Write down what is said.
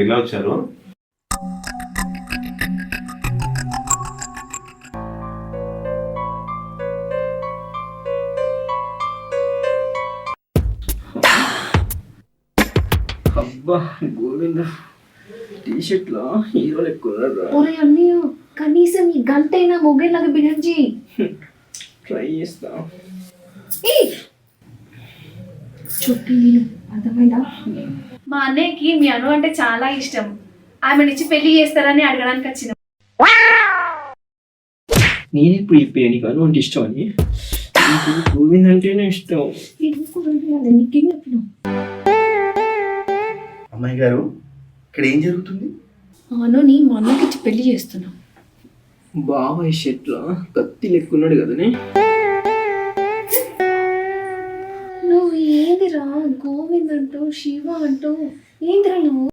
ఇలా వచ్చారు. అబ్బా గోవింద టీషర్ట్ లో హీరోలు ఎక్కువ ఒరే అన్నయ్య కనీసం ఈ గంట అయినా మొగేలాగా బిహేవ్ చేయి. ట్రై చేస్తా. చుట్టూ నేను అర్థమైందా? మా అన్నయ్యకి మీ అను అంటే చాలా ఇష్టం. ఆమెనిచ్చి పెళ్లి చేస్తారని అడగడానికి వచ్చిన. నేను ఇప్పుడు చెప్పే నీకు అను అంటే ఇష్టం అని. గోవింద్ అంటేనే ఇష్టం. నీకేం చెప్పినావు? అమ్మాయి గారు ఇక్కడ ఏం జరుగుతుంది? అనుని మా అన్నకి ఇచ్చి పెళ్లి చేస్తున్నాం. బాబాయ్ షర్ట్ లో కత్తి లెక్కున్నాడు కదనే. నువ్వు ఏందిరా గోవింద్ అంటూ శివ అంటూ ఏందిరా నువ్వు?